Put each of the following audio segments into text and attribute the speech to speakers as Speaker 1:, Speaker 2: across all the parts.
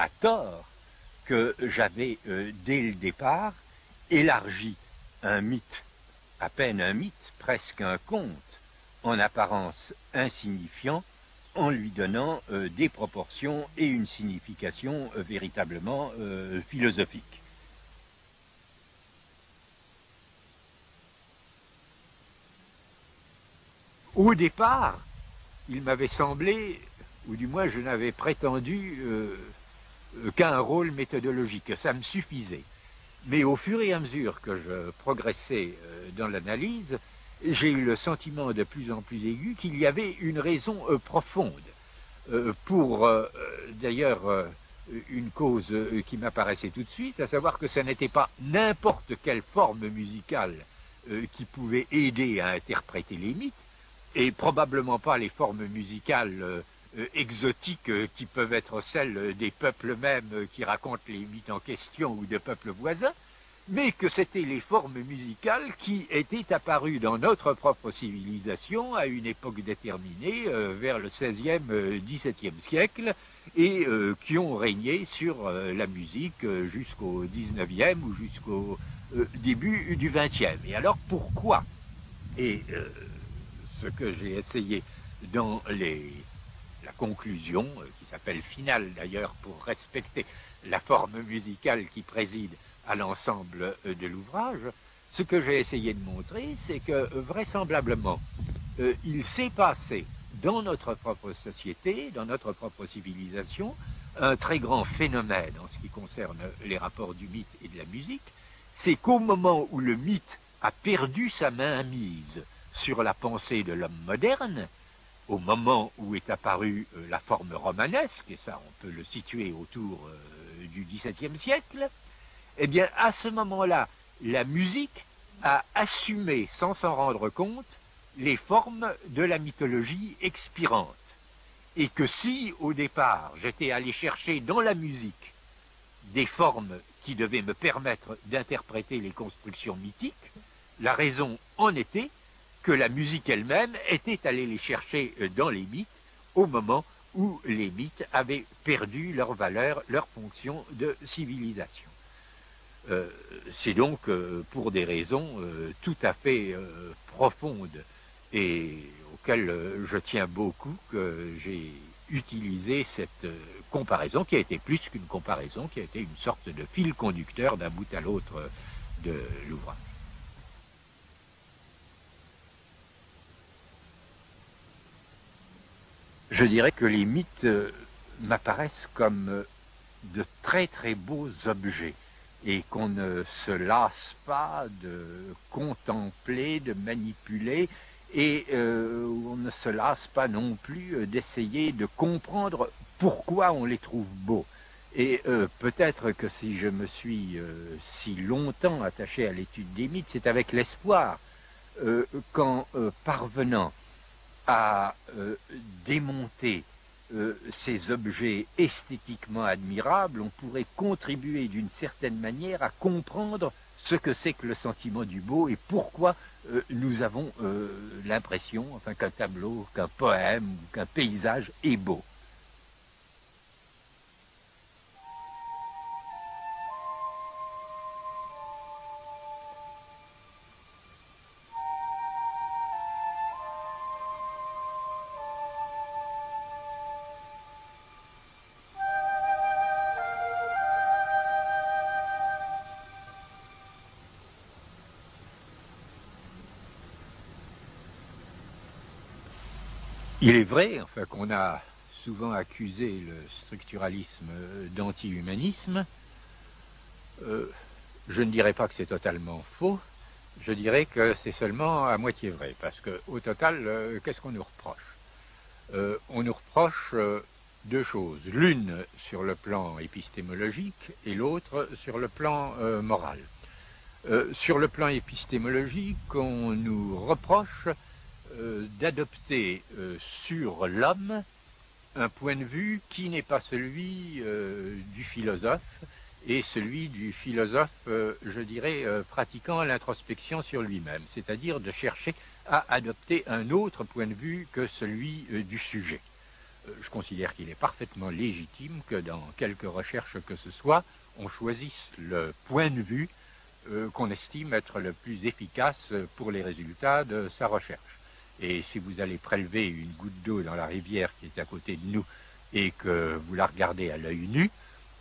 Speaker 1: à tort que j'avais, dès le départ, élargi un mythe, à peine un mythe, presque un conte, en apparence insignifiant, en lui donnant des proportions et une signification véritablement philosophique. Au départ, il m'avait semblé, ou du moins je n'avais prétendu qu'un rôle méthodologique, que ça me suffisait. Mais au fur et à mesure que je progressais dans l'analyse, j'ai eu le sentiment de plus en plus aigu qu'il y avait une raison profonde pour, d'ailleurs, une cause qui m'apparaissait tout de suite, à savoir que ce n'était pas n'importe quelle forme musicale qui pouvait aider à interpréter les mythes, et probablement pas les formes musicales exotiques qui peuvent être celles des peuples mêmes qui racontent les mythes en question ou de peuples voisins, mais que c'étaient les formes musicales qui étaient apparues dans notre propre civilisation à une époque déterminée, vers le XVIe, XVIIe siècle, et qui ont régné sur la musique jusqu'au XIXe ou jusqu'au début du XXe. Et alors pourquoi? Et ce que j'ai essayé dans la conclusion, qui s'appelle finale d'ailleurs pour respecter la forme musicale qui préside à l'ensemble de l'ouvrage, ce que j'ai essayé de montrer, c'est que vraisemblablement, il s'est passé dans notre propre société, dans notre propre civilisation, un très grand phénomène en ce qui concerne les rapports du mythe et de la musique, c'est qu'au moment où le mythe a perdu sa mainmise sur la pensée de l'homme moderne, au moment où est apparue la forme romanesque, et ça on peut le situer autour du XVIIe siècle, eh bien à ce moment-là, la musique a assumé, sans s'en rendre compte, les formes de la mythologie expirante. Et que si, au départ, j'étais allé chercher dans la musique des formes qui devaient me permettre d'interpréter les constructions mythiques, la raison en était que la musique elle-même était allée les chercher dans les mythes au moment où les mythes avaient perdu leur valeur, leur fonction de civilisation. C'est donc pour des raisons tout à fait profondes et auxquelles je tiens beaucoup que j'ai utilisé cette comparaison qui a été plus qu'une comparaison, qui a été une sorte de fil conducteur d'un bout à l'autre de l'ouvrage. Je dirais que les mythes m'apparaissent comme de très très beaux objets et qu'on ne se lasse pas de contempler, de manipuler, et on ne se lasse pas non plus d'essayer de comprendre pourquoi on les trouve beaux. Et peut-être que si je me suis si longtemps attaché à l'étude des mythes, c'est avec l'espoir qu'en parvenant à démonter ces objets esthétiquement admirables, on pourrait contribuer d'une certaine manière à comprendre ce que c'est que le sentiment du beau et pourquoi nous avons l'impression, enfin, qu'un tableau, qu'un poème ou qu'un paysage est beau. Il est vrai, enfin, qu'on a souvent accusé le structuralisme d'anti-humanisme. Je ne dirais pas que c'est totalement faux, je dirais que c'est seulement à moitié vrai, parce qu'au total, qu'est-ce qu'on nous reproche? On nous reproche deux choses, l'une sur le plan épistémologique et l'autre sur le plan moral. Sur le plan épistémologique, on nous reproche d'adopter sur l'homme un point de vue qui n'est pas celui du philosophe, et celui du philosophe, je dirais, pratiquant l'introspection sur lui-même, c'est-à-dire de chercher à adopter un autre point de vue que celui du sujet. je considère qu'il est parfaitement légitime que dans quelque recherche que ce soit, on choisisse le point de vue qu'on estime être le plus efficace pour les résultats de sa recherche. Et si vous allez prélever une goutte d'eau dans la rivière qui est à côté de nous et que vous la regardez à l'œil nu,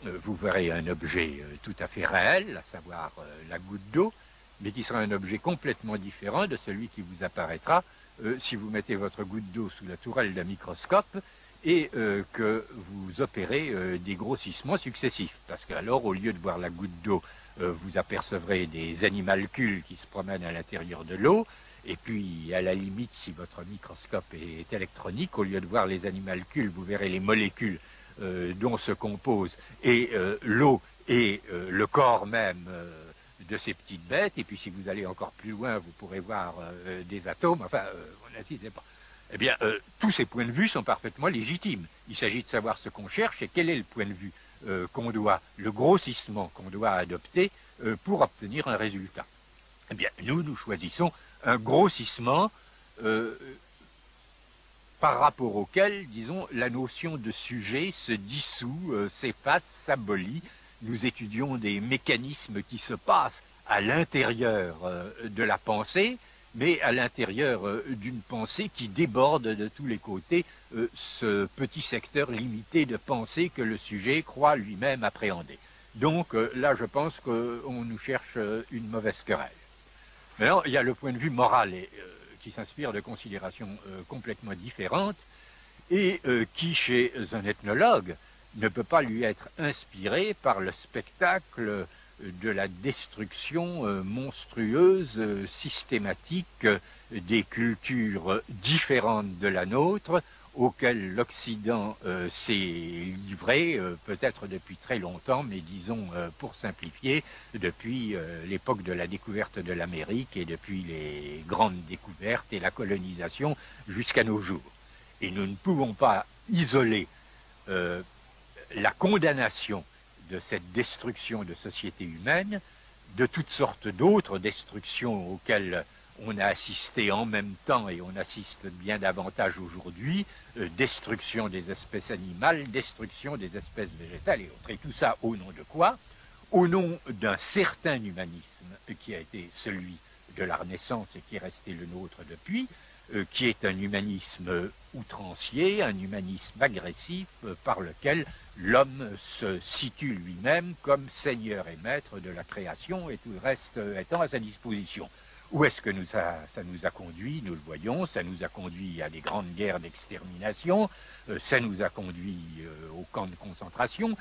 Speaker 1: vous verrez un objet tout à fait réel, à savoir la goutte d'eau, mais qui sera un objet complètement différent de celui qui vous apparaîtra si vous mettez votre goutte d'eau sous la tourelle d'un microscope et que vous opérez des grossissements successifs. Parce qu'alors, au lieu de voir la goutte d'eau, vous apercevrez des animalcules qui se promènent à l'intérieur de l'eau, et puis, à la limite, si votre microscope est électronique, au lieu de voir les animalcules, vous verrez les molécules dont se compose et l'eau et le corps même de ces petites bêtes. Et puis, si vous allez encore plus loin, vous pourrez voir des atomes. Enfin, on n'insiste pas. Eh bien, tous ces points de vue sont parfaitement légitimes. Il s'agit de savoir ce qu'on cherche et quel est le point de vue qu'on doit, le grossissement qu'on doit adopter pour obtenir un résultat. Eh bien, nous choisissons un grossissement par rapport auquel, disons, la notion de sujet se dissout, s'efface, s'abolit. Nous étudions des mécanismes qui se passent à l'intérieur de la pensée, mais à l'intérieur d'une pensée qui déborde de tous les côtés ce petit secteur limité de pensée que le sujet croit lui-même appréhender. Donc là, je pense qu'on nous cherche une mauvaise querelle. Maintenant, il y a le point de vue moral qui s'inspire de considérations complètement différentes et qui, chez un ethnologue, ne peut pas lui être inspiré par le spectacle de la destruction monstrueuse, systématique des cultures différentes de la nôtre, auquel l'Occident s'est livré, peut-être depuis très longtemps, mais disons, pour simplifier, depuis l'époque de la découverte de l'Amérique et depuis les grandes découvertes et la colonisation jusqu'à nos jours. Et nous ne pouvons pas isoler la condamnation de cette destruction de sociétés humaines de toutes sortes d'autres destructions auxquelles on a assisté en même temps et on assiste bien davantage aujourd'hui, destruction des espèces animales, destruction des espèces végétales et autres. Et tout ça au nom de quoi? Au nom d'un certain humanisme qui a été celui de la Renaissance et qui est resté le nôtre depuis, qui est un humanisme outrancier, un humanisme agressif par lequel l'homme se situe lui-même comme seigneur et maître de la création et tout le reste étant à sa disposition. Où est-ce que ça nous a conduit? Nous le voyons, ça nous a conduit à des grandes guerres d'extermination, ça nous a conduit aux camps de concentration,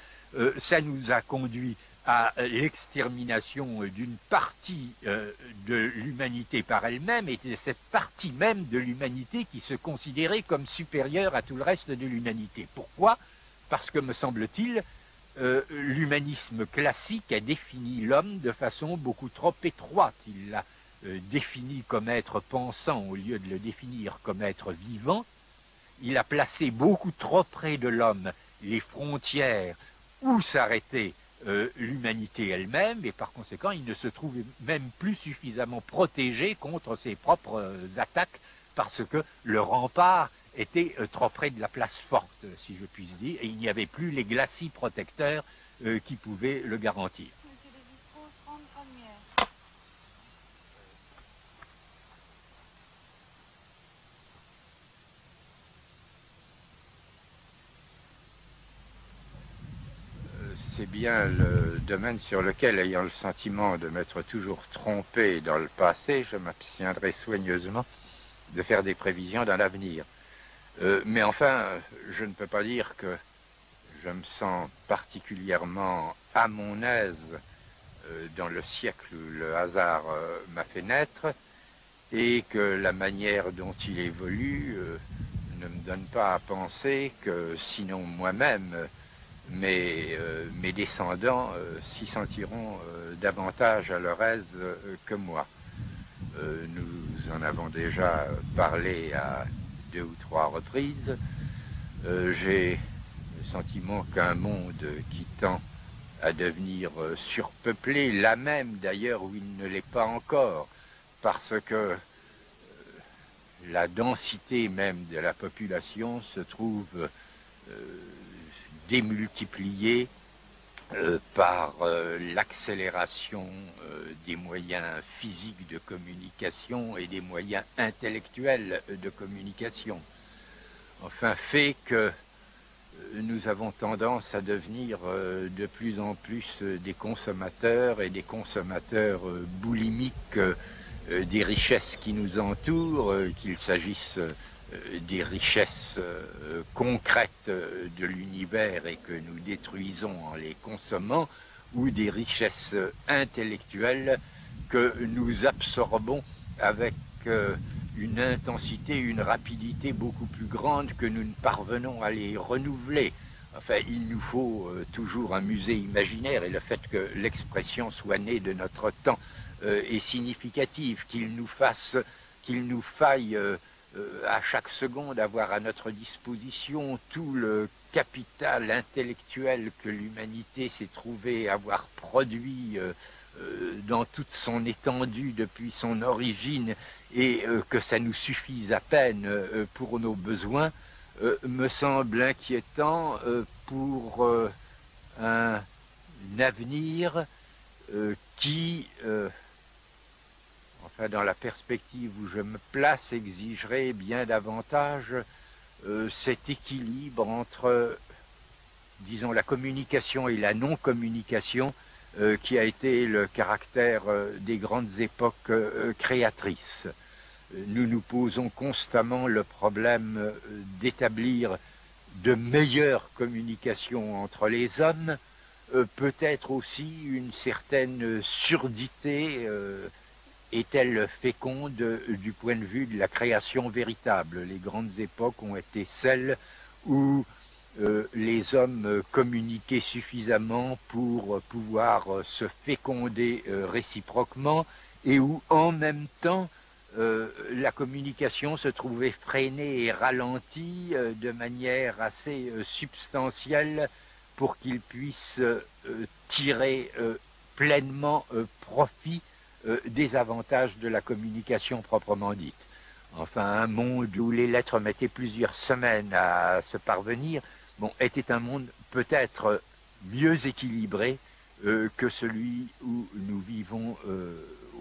Speaker 1: ça nous a conduit à l'extermination d'une partie de l'humanité par elle-même, et c'est cette partie même de l'humanité qui se considérait comme supérieure à tout le reste de l'humanité. Pourquoi? Parce que, me semble-t-il, l'humanisme classique a défini l'homme de façon beaucoup trop étroite. Il l'a défini comme être pensant au lieu de le définir comme être vivant. Il a placé beaucoup trop près de l'homme les frontières où s'arrêtait l'humanité elle-même, et par conséquent, il ne se trouvait même plus suffisamment protégé contre ses propres attaques, parce que le rempart était trop près de la place forte, si je puis dire, et il n'y avait plus les glacis protecteurs qui pouvaient le garantir. C'est bien le domaine sur lequel, ayant le sentiment de m'être toujours trompé dans le passé, je m'abstiendrai soigneusement de faire des prévisions dans l'avenir. Mais enfin, je ne peux pas dire que je me sens particulièrement à mon aise dans le siècle où le hasard m'a fait naître, et que la manière dont il évolue ne me donne pas à penser que, sinon moi-même, mes descendants s'y sentiront davantage à leur aise que moi. Nous en avons déjà parlé à 2 ou 3 reprises. J'ai le sentiment qu'un monde qui tend à devenir surpeuplé, là même d'ailleurs où il ne l'est pas encore, parce que la densité même de la population se trouve démultiplié par l'accélération des moyens physiques de communication et des moyens intellectuels de communication. Enfin, fait que nous avons tendance à devenir de plus en plus des consommateurs et des consommateurs boulimiques des richesses qui nous entourent, qu'il s'agisse des richesses concrètes de l'univers et que nous détruisons en les consommant, ou des richesses intellectuelles que nous absorbons avec une intensité, une rapidité beaucoup plus grande que nous ne parvenons à les renouveler. Enfin, il nous faut toujours un musée imaginaire, et le fait que l'expression soit née de notre temps est significatif, qu'il nous faille à chaque seconde avoir à notre disposition tout le capital intellectuel que l'humanité s'est trouvée avoir produit dans toute son étendue depuis son origine, et que ça nous suffise à peine pour nos besoins, me semble inquiétant pour un avenir qui, enfin dans la perspective où je me place, exigerait bien davantage cet équilibre entre, disons, la communication et la non-communication, qui a été le caractère des grandes époques créatrices. Nous nous posons constamment le problème d'établir de meilleures communications entre les hommes, peut-être aussi une certaine surdité est-elle féconde du point de vue de la création véritable. Les grandes époques ont été celles où les hommes communiquaient suffisamment pour pouvoir se féconder réciproquement, et où en même temps la communication se trouvait freinée et ralentie de manière assez substantielle pour qu'ils puissent tirer pleinement profit des avantages de la communication proprement dite. Enfin, un monde où les lettres mettaient plusieurs semaines à se parvenir, bon, était un monde peut-être mieux équilibré que celui où nous vivons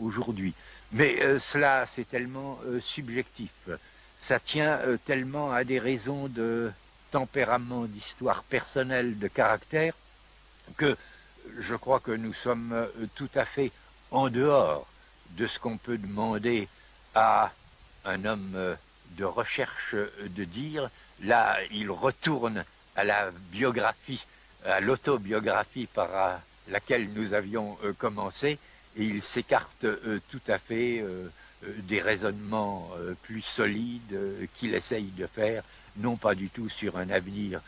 Speaker 1: aujourd'hui. Mais cela, c'est tellement subjectif. Ça tient tellement à des raisons de tempérament, d'histoire personnelle, de caractère, que je crois que nous sommes tout à fait en dehors de ce qu'on peut demander à un homme de recherche de dire. Là, il retourne à la biographie, à l'autobiographie par laquelle nous avions commencé, et il s'écarte tout à fait des raisonnements plus solides qu'il essaye de faire, non pas du tout sur un avenir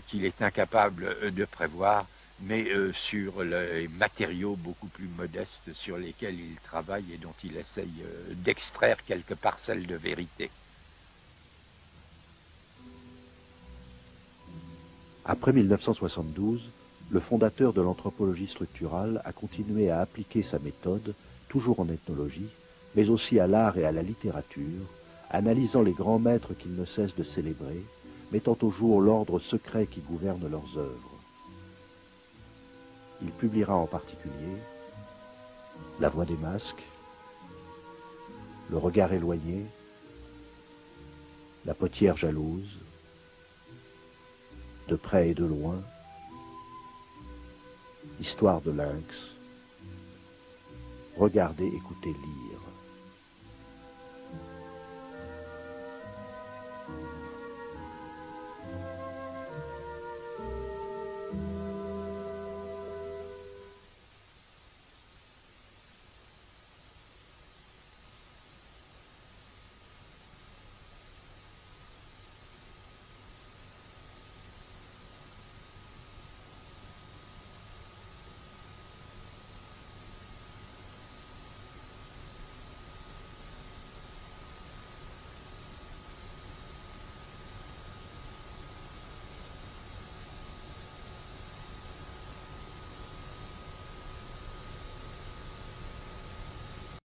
Speaker 1: qu'il est incapable de prévoir, mais sur les matériaux beaucoup plus modestes sur lesquels il travaille et dont il essaye d'extraire quelques parcelles de vérité.
Speaker 2: Après 1972, le fondateur de l'anthropologie structurale a continué à appliquer sa méthode, toujours en ethnologie, mais aussi à l'art et à la littérature, analysant les grands maîtres qu'il ne cesse de célébrer, mettant au jour l'ordre secret qui gouverne leurs œuvres. Il publiera en particulier La Voix des masques, Le regard éloigné, La potière jalouse, De près et de loin, Histoire de lynx, Regardez, écoutez, lire.